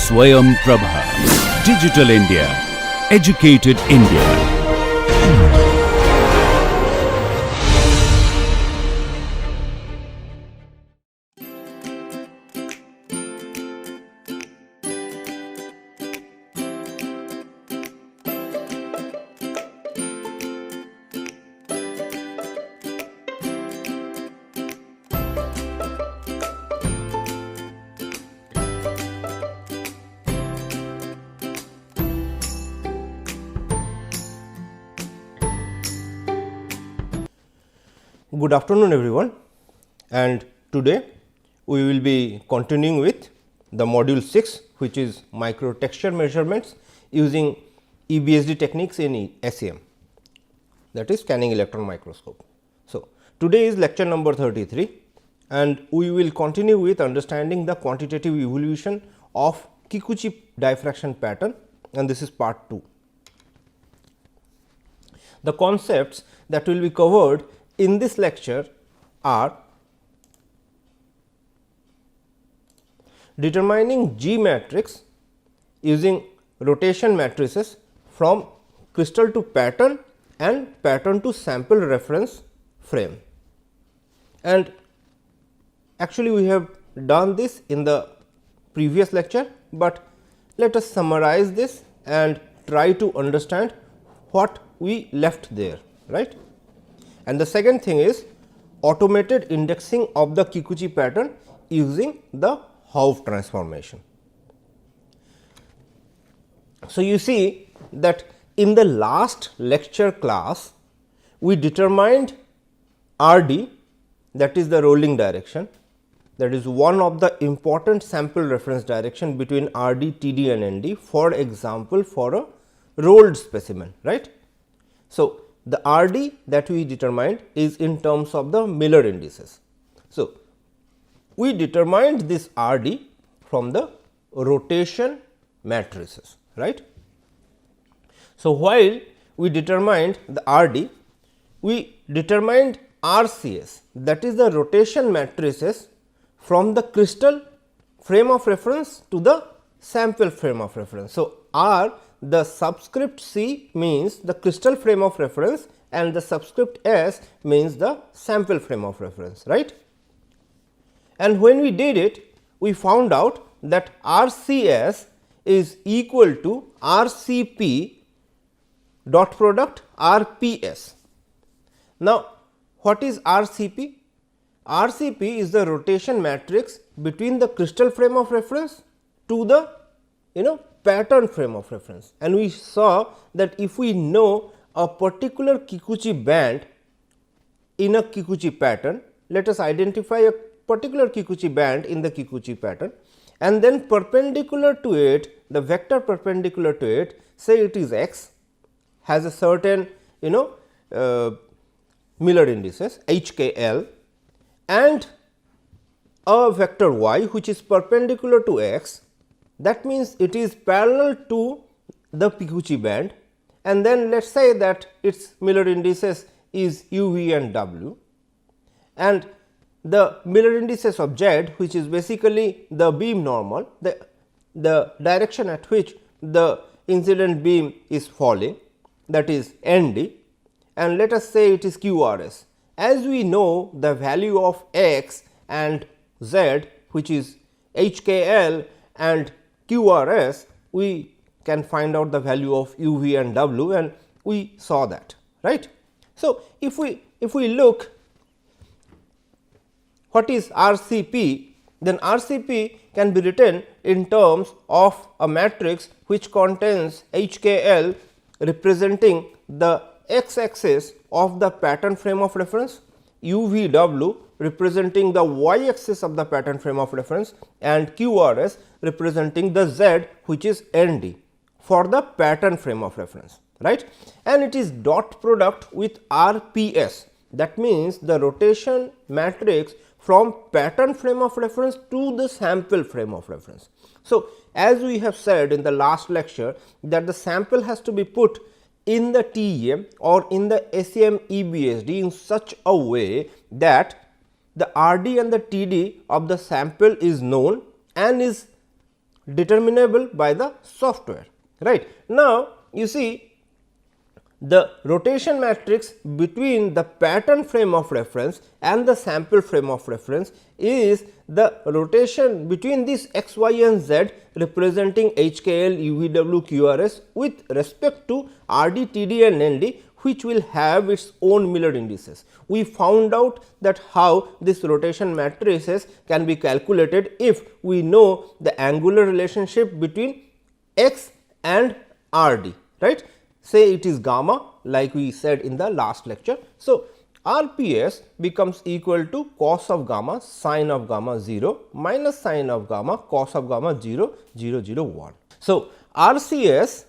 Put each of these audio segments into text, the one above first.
Swayam Prabha. Digital India. Educated India. Good afternoon everyone, and today we will be continuing with the module 6, which is micro texture measurements using EBSD techniques in SEM, that is scanning electron microscope. So, today is lecture number 33 and we will continue with understanding the quantitative evolution of Kikuchi diffraction pattern, and this is part 2. The concepts that will be covered in this lecture are determining G matrix using rotation matrices from crystal to pattern and pattern to sample reference frame. And actually we have done this in the previous lecture, but let us summarize this and try to understand what we left there, right. And the second thing is automated indexing of the Kikuchi pattern using the Hauff transformation. So, you see that in the last lecture class, we determined R d, that is the rolling direction, that is one of the important sample reference direction between R d, T d and N d, for example, for a rolled specimen, right. So, the R d that we determined is in terms of the Miller indices. So, we determined this R d from the rotation matrices, right. So, while we determined the R d, we determined RCS, that is the rotation matrices from the crystal frame of reference to the sample frame of reference. So, R, the subscript C means the crystal frame of reference and the subscript S means the sample frame of reference, right. And when we did it, we found out that RCS is equal to RCP dot product RPS. Now, what is RCP? RCP is the rotation matrix between the crystal frame of reference to the pattern frame of reference, and we saw that if we know a particular Kikuchi band in a Kikuchi pattern, let us identify a particular Kikuchi band in the Kikuchi pattern, and then perpendicular to it, the vector perpendicular to it, say it is x, has a certain Miller indices HKL, and a vector y which is perpendicular to x, that means it is parallel to the Kikuchi band, and then let us say that its Miller indices is u, v and w, and the Miller indices of z, which is basically the beam normal, the direction at which the incident beam is falling, that is N d, and let us say it is QRS. As we know the value of x and z, which is HKL and QRS, we can find out the value of u, v and w, and we saw that, right. So, if we look what is RCP, then RCP can be written in terms of a matrix which contains HKL representing the x axis of the pattern frame of reference, u, v, w representing the y axis of the pattern frame of reference, and QRS representing the z, which is N d for the pattern frame of reference, right. And it is dot product with RPS, that means the rotation matrix from pattern frame of reference to the sample frame of reference. So, as we have said in the last lecture that the sample has to be put in the TEM or in the SEM EBSD in such a way that the RD and the TD of the sample is known and is determinable by the software, right. Now, you see the rotation matrix between the pattern frame of reference and the sample frame of reference is the rotation between this x, y and z representing HKL, UVW, QRS with respect to RD, TD and ND, which will have its own Miller indices. We found out that how this rotation matrices can be calculated if we know the angular relationship between x and RD, right. Say it is gamma, like we said in the last lecture. So, RPS becomes equal to cos of gamma sin of gamma 0 minus sin of gamma cos of gamma 0 0 0 1. So, RCS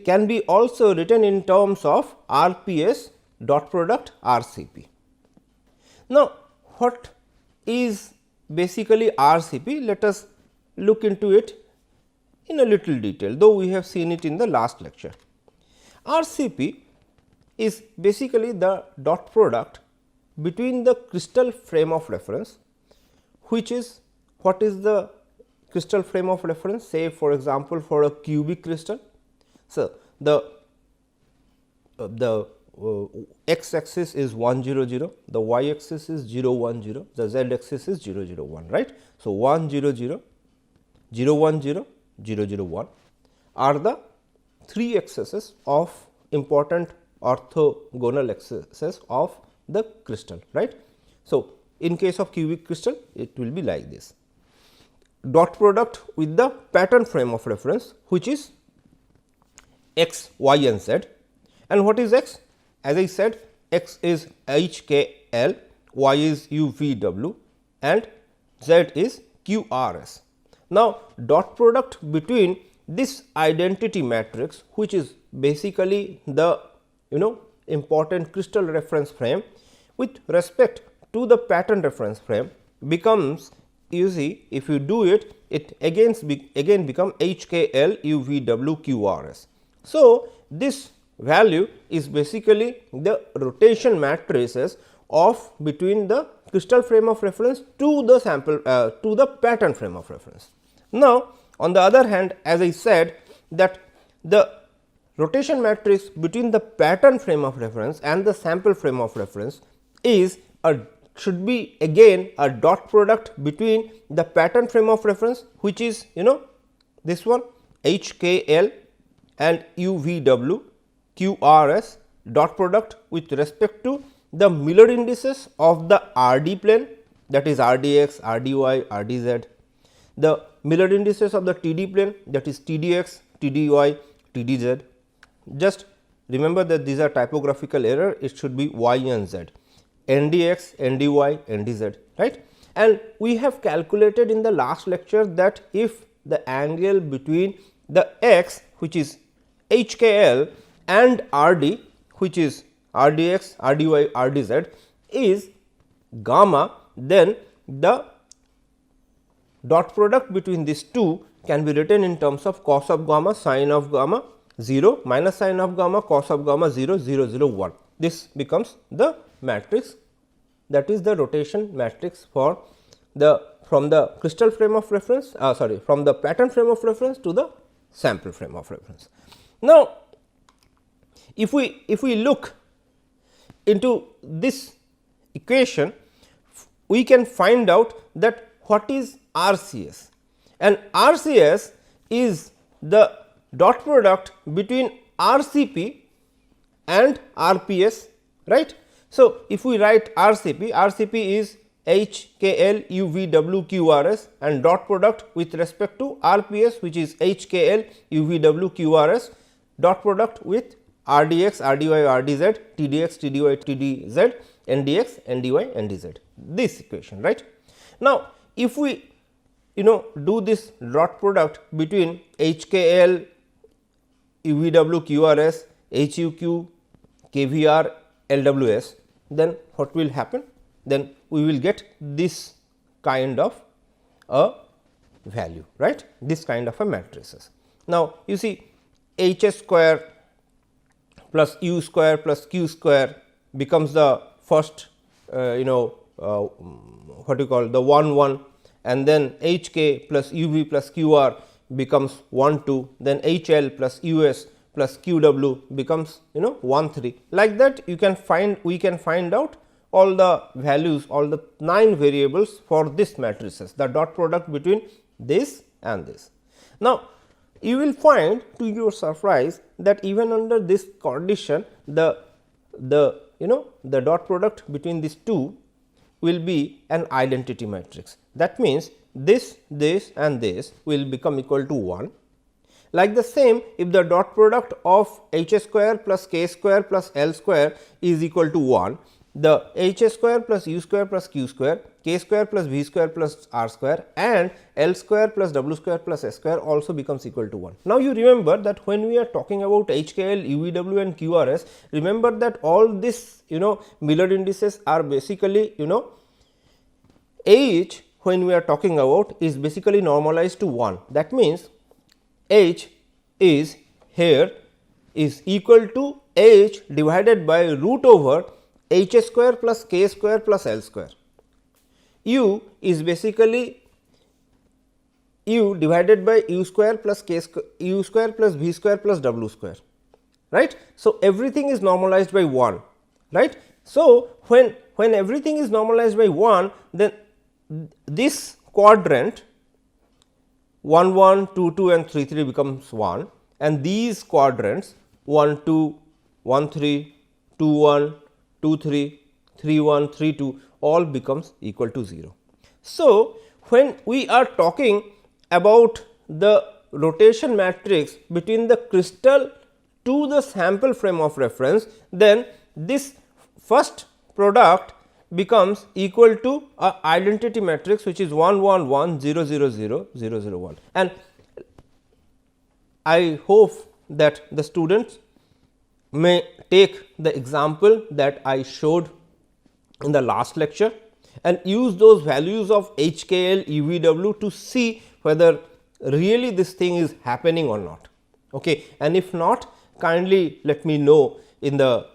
can be also written in terms of RPS dot product RCP. Now, what is basically RCP? Let us look into it in a little detail, though we have seen it in the last lecture. RCP is basically the dot product between the crystal frame of reference, which is what is the crystal frame of reference, say for example, for a cubic crystal. So, the x axis is 1 0 0, the y axis is 0 1 0, the z axis is 0 0 1, right. So, 1 0 0, 0 1 0, 0 0 1 are the 3 axes of important orthogonal axes of the crystal, right. So, in case of cubic crystal it will be like this, dot product with the pattern frame of reference, which is x, y and z. And what is x? As I said, x is HKL, y is UVW and z is QRS. Now, dot product between this identity matrix, which is basically the important crystal reference frame with respect to the pattern reference frame, becomes, you see, if you do it, it again become HKL UVW QRS. So, this value is basically the rotation matrices of between the crystal frame of reference to the sample to the pattern frame of reference. Now, on the other hand, as I said that the rotation matrix between the pattern frame of reference and the sample frame of reference is should be again a dot product between the pattern frame of reference, which is this one HKL and UVW QRS dot product with respect to the Miller indices of the RD plane, that is RDX, RDY, RDZ, the Miller indices of the TD plane, that is TDX, TDY, TDZ. Just remember that these are typographical error, it should be Y and Z, NDX, NDY, NDZ, right. And we have calculated in the last lecture that if the angle between the x, which is HKL, and RD, which is RDX, RDY, RDZ is gamma, then the dot product between these two can be written in terms of cos of gamma sin of gamma 0 minus sin of gamma cos of gamma 0 0 0 1. This becomes the matrix, that is the rotation matrix for the from the crystal frame of reference from the pattern frame of reference to the sample frame of reference. Now, if we look into this equation, we can find out that what is RCS, and RCS is the dot product between RCP and RPS, right. So, if we write RCP, RCP is HKL UVW QRS and dot product with respect to RPS, which is HKL UVW QRS dot product with RDX, RDY, RDZ, TDX, TDY, TDZ, NDX, NDY, NDZ, this equation, right. Now, if we do this dot product between HKL UVW QRS, HUQ, KVR, LWS, then what will happen? Then we will get this kind of a value, right, this kind of a matrices. Now, you see HS square plus U square plus Q square becomes the first what you call the 1 1, and then HK plus UV plus QR becomes 1 2, then H L plus U S plus Q W becomes 1 3. Like that we can find out all the values, all the 9 variables for this matrices, the dot product between this and this. Now, you will find to your surprise that even under this condition the dot product between these two will be an identity matrix. That means, this and this will become equal to 1. Like the same, if the dot product of H square plus k square plus L square is equal to 1, the H square plus U square plus Q square, k square plus V square plus R square and L square plus W square plus S square also becomes equal to 1. Now, you remember that when we are talking about HKL, UVW and QRS, remember that all this Miller indices are basically H when we are talking about is basically normalized to 1. That means, H is here is equal to H divided by root over H square plus k square plus L square. U is basically U divided by U square plus k square, U square plus V square plus W square, right. So, everything is normalized by 1, right. So, when everything is normalized by 1, then this quadrant 1 1, 2 2 and 3 3 becomes 1, and these quadrants 1 2, 1 3, 2 1, 2 3, 3 1, 3 2 all becomes equal to 0. So, when we are talking about the rotation matrix between the crystal to the sample frame of reference, then this first product becomes equal to a identity matrix which is 1 1 1 0 0 0 0 0 1. And I hope that the students may take the example that I showed in the last lecture and use those values of HKL, UVW to see whether really this thing is happening or not. Okay. And if not, kindly let me know in the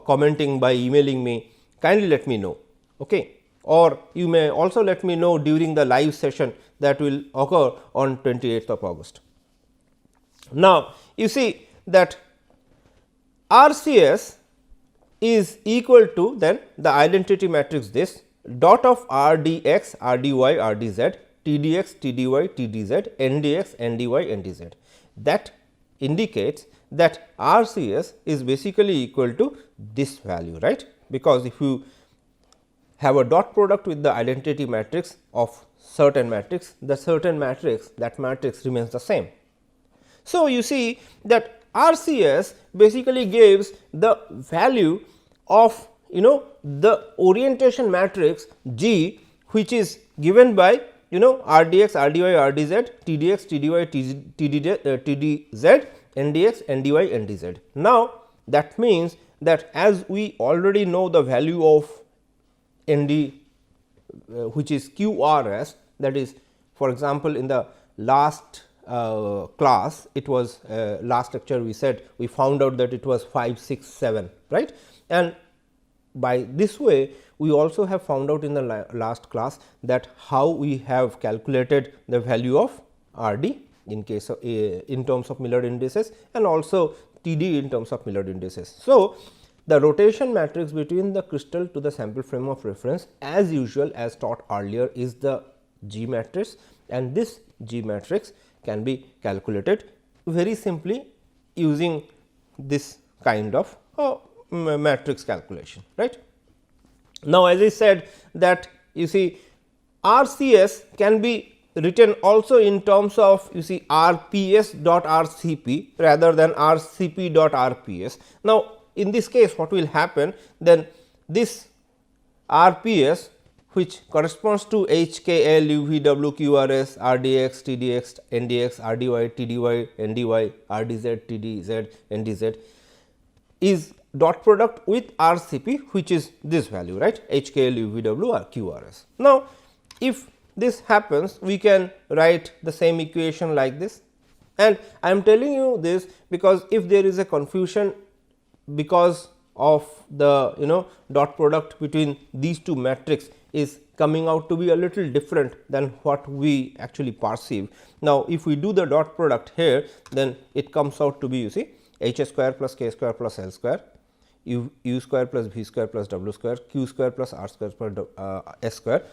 commenting by emailing me, kindly let me know. Okay. Or you may also let me know during the live session that will occur on 28th of August. Now, you see that RCS is equal to then the identity matrix this dot of RDX, RDY, RDZ, TDX, TDY, TDZ, NDX, NDY, NDZ. That indicates that RCS is basically equal to this value, right, because if you have a dot product with the identity matrix of certain matrix, the certain matrix, that matrix remains the same. So, you see that RCS basically gives the value of the orientation matrix G, which is given by RDX, RDY, RDZ, TDX, TDY, TDZ, NDX, NDY, NDZ. Now, that means that as we already know the value of ND which is QRS, that is, for example, in the last class, it was last lecture we said we found out that it was 5 6 7, right, and by this way we also have found out in the last class that how we have calculated the value of RD in case of in terms of Miller indices and also TD in terms of Miller indices. So, the rotation matrix between the crystal to the sample frame of reference as usual as taught earlier is the G matrix, and this G matrix can be calculated very simply using this kind of matrix calculation, right. Now, as I said that you see RCS can be written also in terms of you see RPS dot RCP rather than RCP dot RPS. Now, in this case what will happen, then this RPS which corresponds to HKL, UVW, QRS, RDX, TDX, NDX, RDY, TDY, NDY, RDZ, TDZ, NDZ is dot product with RCP, which is this value, right, HKL, UVW or QRS. Now, if this happens, we can write the same equation like this, and I am telling you this because if there is a confusion because of the dot product between these two matrix is coming out to be a little different than what we actually perceive. Now, if we do the dot product here, then it comes out to be, you see, h square plus k square plus l square, u square plus v square plus w square, q square plus r square plus s square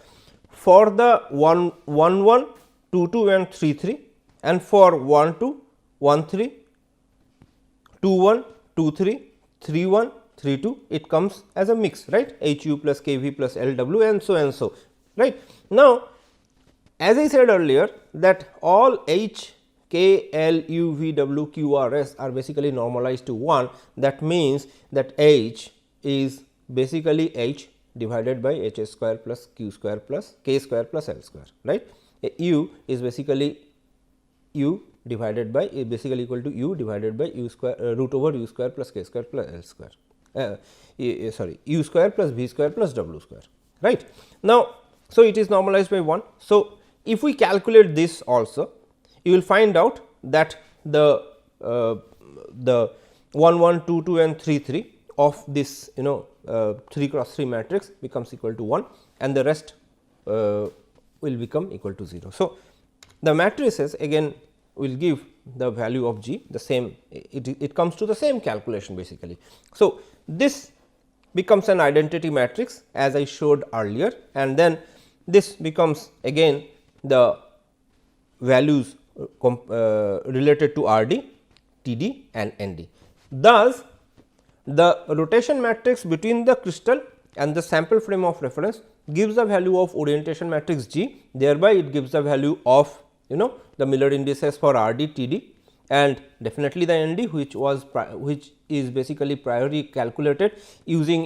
for the 1 1 2 2 and 3 3, and for 1 2 1 3 2 1 2 3 3 1 3 2, it comes as a mix, right, h u plus k v plus l w and so right. Now, as I said earlier that all h k l u v w q r s are basically normalized to 1, that means that h is basically h divided by h square plus q square plus k square plus l square, right. U is basically u divided by basically equal to u divided by u square root over u square plus k square plus l square. Sorry, u square plus v square plus w square, right. Now, so it is normalized by 1. So, if we calculate this also, you will find out that the 1 1 2 2 and 3 3 of this 3 cross 3 matrix becomes equal to 1, and the rest will become equal to 0. So, the matrices again will give the value of G the same, it comes to the same calculation basically. So, this becomes an identity matrix as I showed earlier, and then this becomes again the values related to R d, T d and N d. Thus, the rotation matrix between the crystal and the sample frame of reference gives the value of orientation matrix G, thereby it gives the value of the Miller indices for R d, T d and definitely the N d, which is basically priori calculated using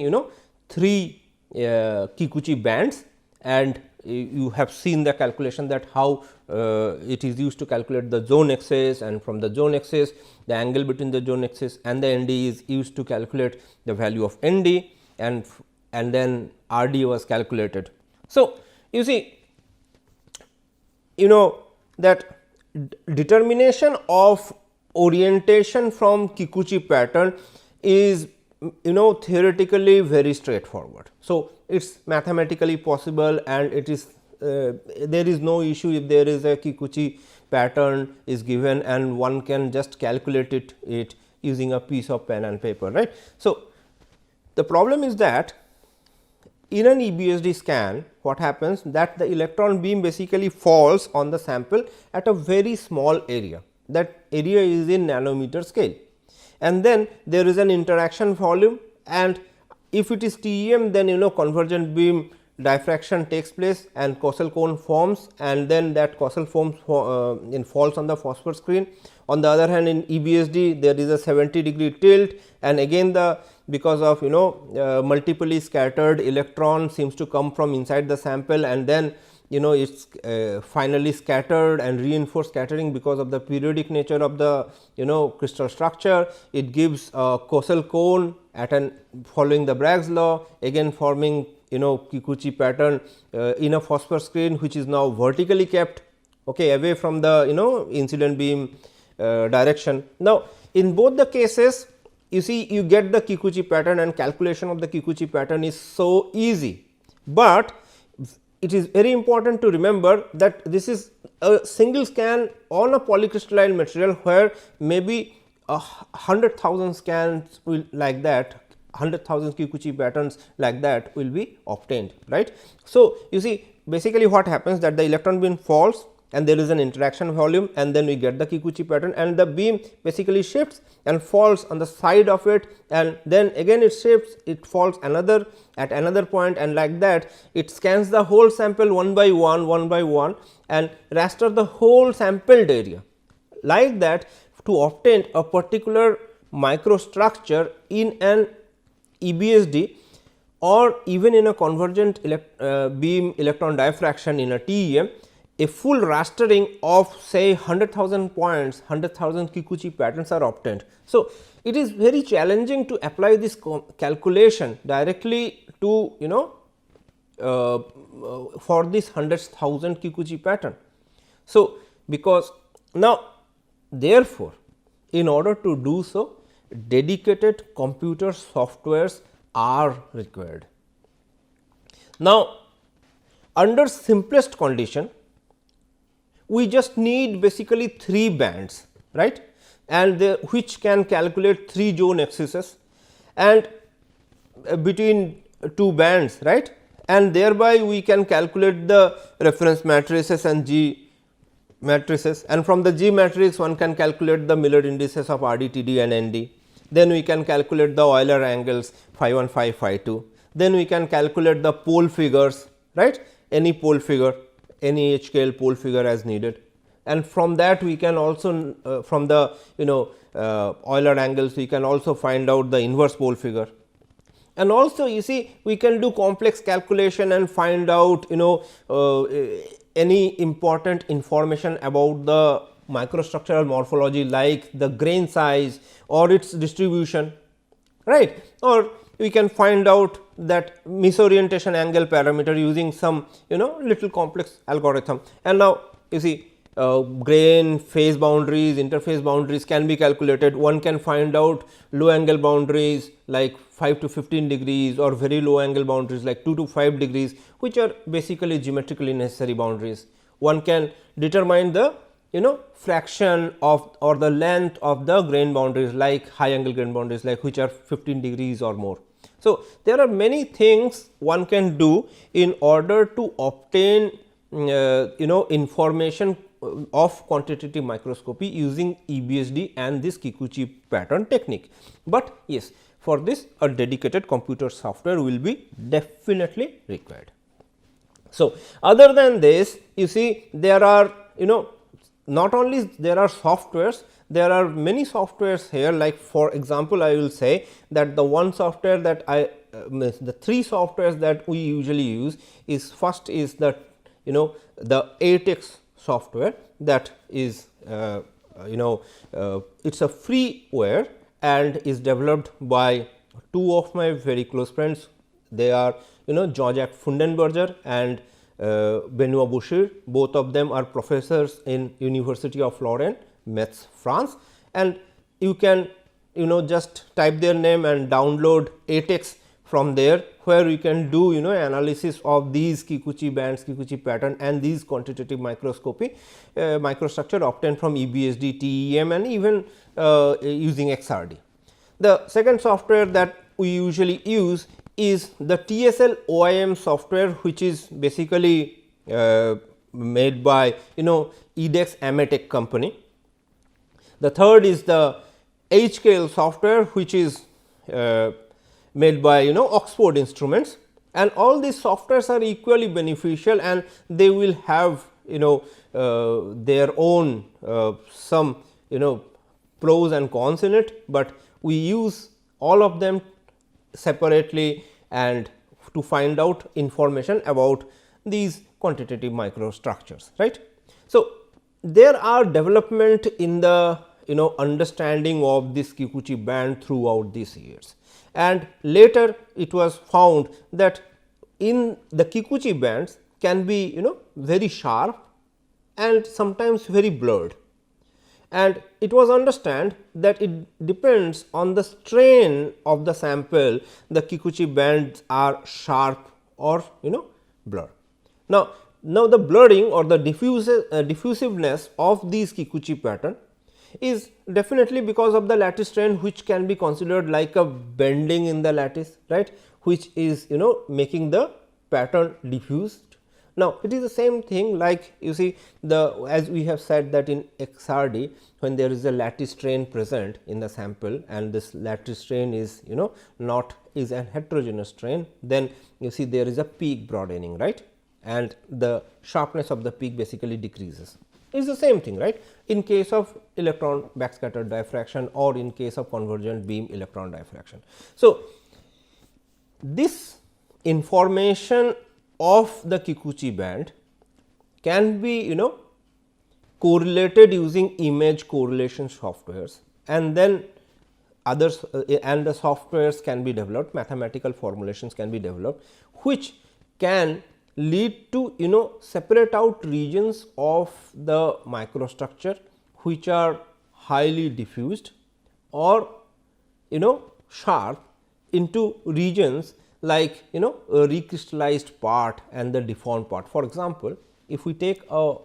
3 Kikuchi bands, and you have seen the calculation that how it is used to calculate the zone axis, and from the zone axis the angle between the zone axis and the N d is used to calculate the value of N d, and then R d was calculated. So, you see that determination of orientation from Kikuchi pattern is theoretically very straightforward. So, it is mathematically possible, and it is there is no issue if there is a Kikuchi pattern is given and one can just calculate it using a piece of pen and paper, right. So, the problem is that in an EBSD scan, what happens that the electron beam basically falls on the sample at a very small area, that area is in nanometer scale, and then there is an interaction volume, and if it is TEM, then convergent beam diffraction takes place and Kossel cone forms, and then that Kossel forms falls on the phosphor screen. On the other hand, in EBSD there is a 70-degree tilt, and again because of multiply scattered electron seems to come from inside the sample, and then it is finally scattered and reinforced scattering because of the periodic nature of the crystal structure. It gives a Kossel cone following the Bragg's law, again forming Kikuchi pattern in a phosphor screen, which is now vertically kept away from the incident beam direction. Now, in both the cases, you see you get the Kikuchi pattern, and calculation of the Kikuchi pattern is so easy, but it is very important to remember that this is a single scan on a polycrystalline material, where maybe 100,000 scans will like that, 100,000 Kikuchi patterns like that will be obtained, right. So, you see basically what happens that the electron beam falls and there is an interaction volume, and then we get the Kikuchi pattern, and the beam basically shifts and falls on the side of it, and then again it shifts, it falls at another point, and like that it scans the whole sample one by one and raster the whole sampled area. Like that, to obtain a particular microstructure in an EBSD or even in a convergent beam electron diffraction in a TEM, a full rastering of say 100,000 points, 100,000 Kikuchi patterns are obtained. So, it is very challenging to apply this calculation directly to for this 100,000 Kikuchi pattern. So, because now therefore, in order to do so, dedicated computer softwares are required. Now, under simplest condition, we just need basically 3 bands, right, and which can calculate 3 zone axes and between 2 bands, right, and thereby we can calculate the reference matrices and G matrices, and from the G matrix one can calculate the Miller indices of R D, T D and N D. Then we can calculate the Euler angles phi 1, phi 2. Then we can calculate the pole figures, right, any pole figure, any HKL pole figure as needed, and from that we can also from the Euler angles we can also find out the inverse pole figure. And also you see we can do complex calculation and find out any important information about the microstructural morphology like the grain size or its distribution, right, or we can find out that misorientation angle parameter using some little complex algorithm. And now you see grain phase boundaries, interface boundaries can be calculated. One can find out low angle boundaries like 5 to 15 degrees or very low angle boundaries like 2 to 5 degrees, which are basically geometrically necessary boundaries. One can determine the fraction of or the length of the grain boundaries like high angle grain boundaries like which are 15 degrees or more. So, there are many things one can do in order to obtain information of quantitative microscopy using EBSD and this Kikuchi pattern technique. But yes, for this a dedicated computer software will be definitely required. So, other than this you see there are not only there are softwares, there are many softwares here, like for example, I will say that the one software that the 3 softwares that we usually use is first is the the B.Tech software that is it is a freeware and is developed by 2 of my very close friends. They are Jean-Jacques Fundenberger and Benoit Boucher. Both of them are professors in University of Lorraine, Metz, France, and you can just type their name and download B.Tech from there, where you can do analysis of these Kikuchi bands, Kikuchi pattern and these quantitative microscopy microstructure obtained from EBSD, TEM and even using XRD. The second software that we usually use is the TSL OIM software, which is basically made by EDEX Ametech company. The third is the HKL software, which is made by Oxford Instruments, and all these softwares are equally beneficial and they will have their own some pros and cons in it, but we use all of them separately and to find out information about these quantitative microstructures, right. So, there are development in the understanding of this Kikuchi band throughout these years, and later it was found that in the Kikuchi bands can be very sharp and sometimes very blurred, and it was understood that it depends on the strain of the sample, the Kikuchi bands are sharp or blur. Now the blurring or the diffusiveness of these Kikuchi pattern is definitely because of the lattice strain, which can be considered like a bending in the lattice, right, which is making the pattern diffused. Now, it is the same thing like you see as we have said that in XRD, when there is a lattice strain present in the sample and this lattice strain is is an heterogeneous strain, then you see there is a peak broadening, right, and the sharpness of the peak basically decreases. It is the same thing, right, in case of electron backscatter diffraction or in case of convergent beam electron diffraction. So, this information of the Kikuchi band can be correlated using image correlation softwares, and then others and the softwares can be developed, mathematical formulations can be developed, which can lead to separate out regions of the microstructure which are highly diffused or sharp into regions like a recrystallized part and the deformed part. For example, if we take a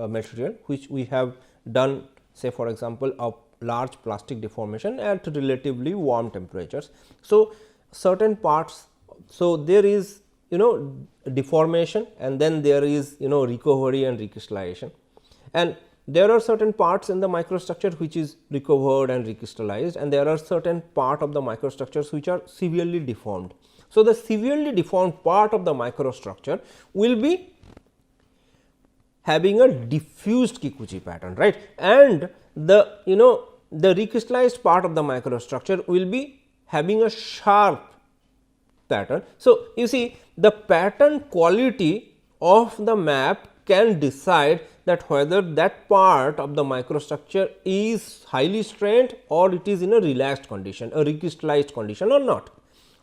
material which we have done, say for example, a large plastic deformation at relatively warm temperatures. So, certain parts, so there is deformation and then there is recovery and recrystallization, and there are certain parts in the microstructure which is recovered and recrystallized, and there are certain part of the microstructures which are severely deformed. So, the severely deformed part of the microstructure will be having a diffused Kikuchi pattern, right, and the the recrystallized part of the microstructure will be having a sharp pattern. So, you see the pattern quality of the map can decide that whether that part of the microstructure is highly strained or it is in a relaxed condition, a recrystallized condition or not.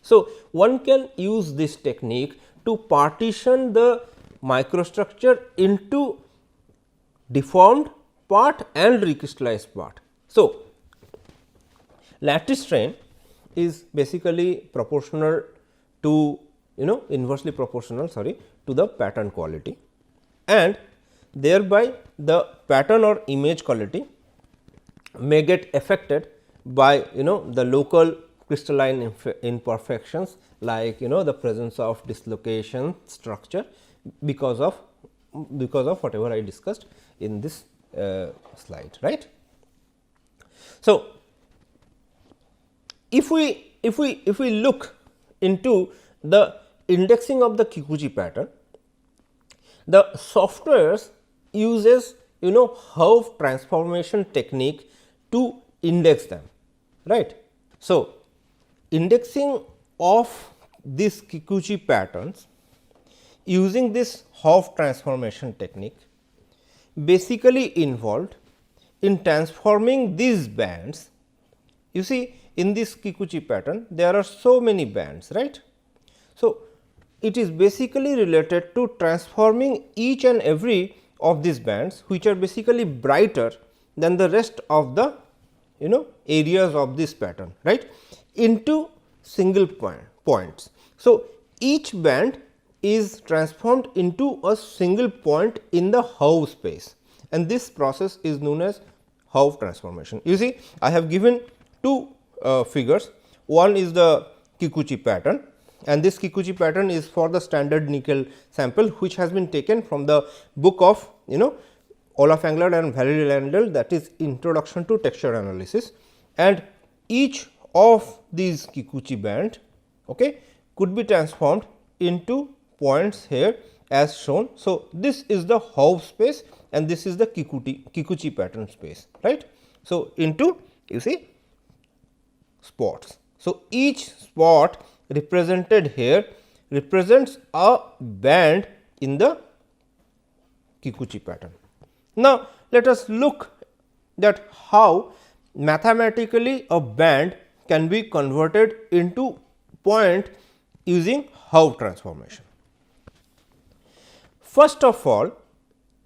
So, one can use this technique to partition the microstructure into deformed part and recrystallized part. So, lattice strain is basically proportional to inversely proportional to the pattern quality, and thereby the pattern or image quality may get affected by the local crystalline imperfections, like the presence of dislocation structure because of whatever I discussed in this slide, right. So, if we look into the indexing of the Kikuchi pattern, the softwares uses Hove transformation technique to index them, right. So, indexing of these Kikuchi patterns using this Hove transformation technique basically involved in transforming these bands. You see, in this Kikuchi pattern there are so many bands, right. So, it is basically related to transforming each and every of these bands, which are basically brighter than the rest of the areas of this pattern, right, into single points. So, each band is transformed into a single point in the Hove space, and this process is known as Hove transformation. You see, I have given two figures. One is the Kikuchi pattern, and this Kikuchi pattern is for the standard nickel sample, which has been taken from the book of Olaf Englund and Valery Landel, that is Introduction to Texture Analysis, and each of these Kikuchi band could be transformed into points here as shown. So, this is the Hove space and this is the Kikuchi pattern space, right. So, into you see spots. So, each spot represented here represents a band in the Kikuchi pattern. Now, let us look at how mathematically a band can be converted into point using Hove transformation. First of all,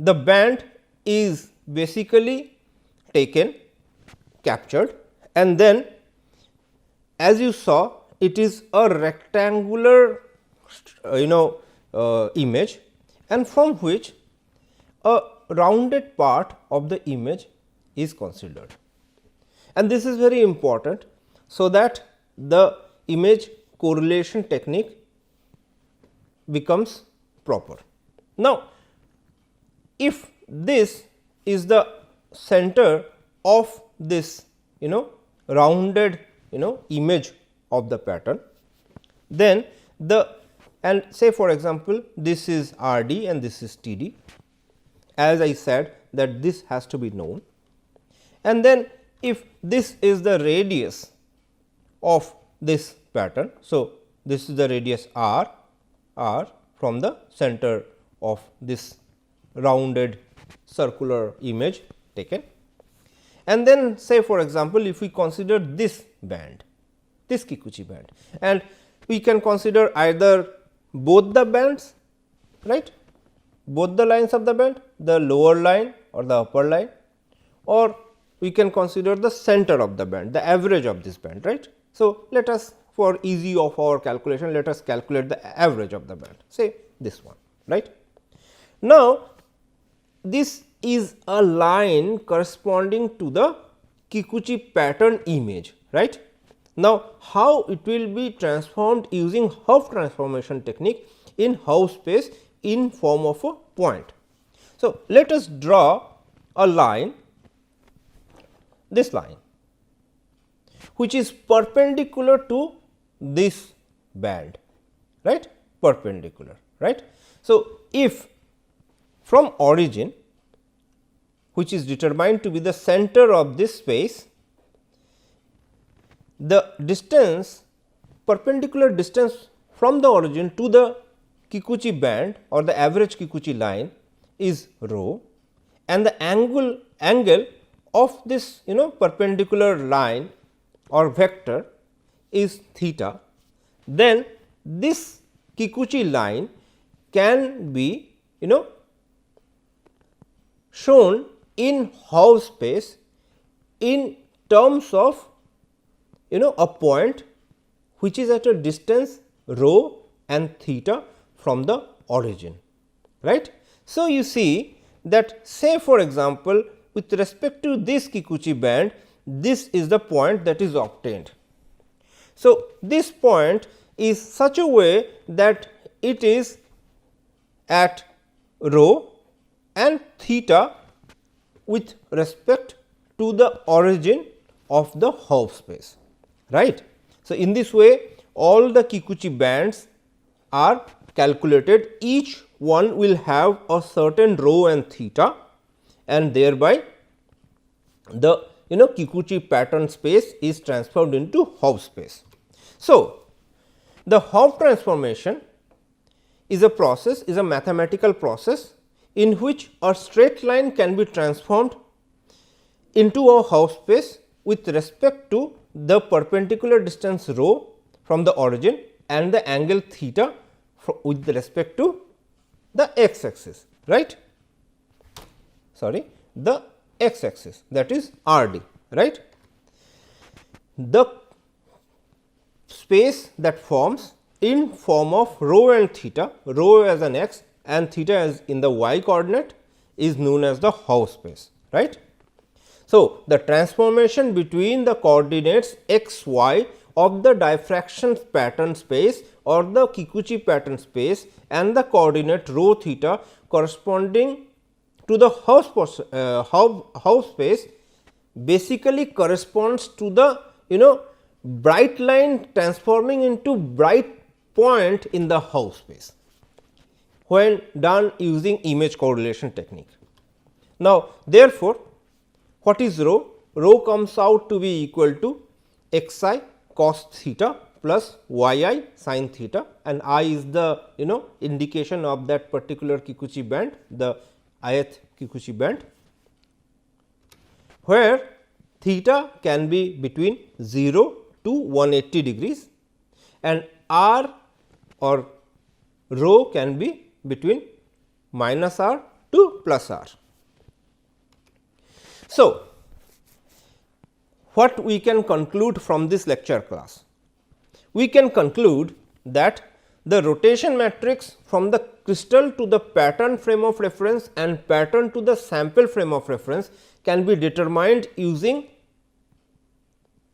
the band is basically taken, captured, and then as you saw, it is a rectangular image, and from which a rounded part of the image is considered, and this is very important, so that the image correlation technique becomes proper. Now, if this is the center of this rounded image of the pattern, then and say for example, this is R d and this is T d, as I said that this has to be known, and then if this is the radius of this pattern. So, this is the radius r from the center of this rounded circular image taken, and then say for example, if we consider this band, this Kikuchi band, and we can consider either both the bands, right, both the lines of the band, the lower line or the upper line, or we can consider the center of the band, the average of this band, right. So, let us for easy of our calculation, let us calculate the average of the band, say this one, right. Now, this is a line corresponding to the Kikuchi pattern image, right. Now, how it will be transformed using Hopf transformation technique in Hopf space in form of a point. So, let us draw a line, this line, which is perpendicular to this band, right, perpendicular, right. So, if from origin, which is determined to be the center of this space, the distance, perpendicular distance from the origin to the Kikuchi band or the average Kikuchi line is rho, and the angle of this perpendicular line or vector is theta, then this Kikuchi line can be shown in Hopf space in terms of a point which is at a distance rho and theta from the origin, right. So, you see that, say for example, with respect to this Kikuchi band, this is the point that is obtained. So, this point is such a way that it is at rho and theta with respect to the origin of the Hopf space, right. So, in this way all the Kikuchi bands are calculated, each one will have a certain rho and theta, and thereby the Kikuchi pattern space is transformed into Hopf space. So, the Hopf transformation is a process, is a mathematical process in which a straight line can be transformed into a Hopf space with respect to the perpendicular distance rho from the origin and the angle theta with respect to the x axis, right, sorry, the x axis, that is R d, right. The space that forms in form of rho and theta, rho as an x and theta as in the y coordinate is known as the Hopf space, right. So, the transformation between the coordinates x y of the diffraction pattern space or the Kikuchi pattern space and the coordinate rho theta corresponding to the Hopf space basically corresponds to the bright line transforming into bright point in the Hopf space when done using image correlation technique. Now, therefore, what is rho? Rho comes out to be equal to x I cos theta plus y I sin theta, and I is the indication of that particular Kikuchi band, the ith Kikuchi band, where theta can be between 0 to 180 degrees and r or rho can be between minus r to plus r. So, what we can conclude from this lecture class? We can conclude that the rotation matrix from the crystal to the pattern frame of reference and pattern to the sample frame of reference can be determined using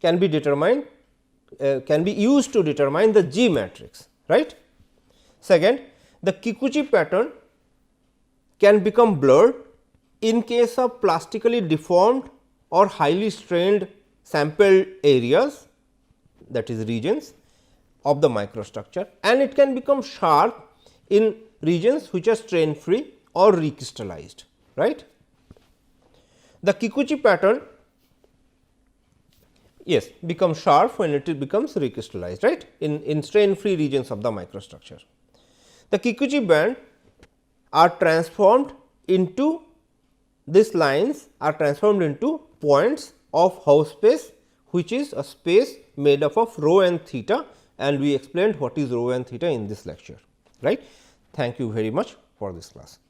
can be used to determine the G matrix, right. Second, the Kikuchi pattern can become blurred in case of plastically deformed or highly strained sample areas, that is regions of the microstructure, and it can become sharp in regions which are strain free or recrystallized, right. The Kikuchi pattern becomes sharp when it becomes recrystallized, right, in strain free regions of the microstructure. The Kikuchi band are transformed into these lines are transformed into points of Hopf space, which is a space made up of rho and theta, and we explained what is rho and theta in this lecture, right. Thank you very much for this class.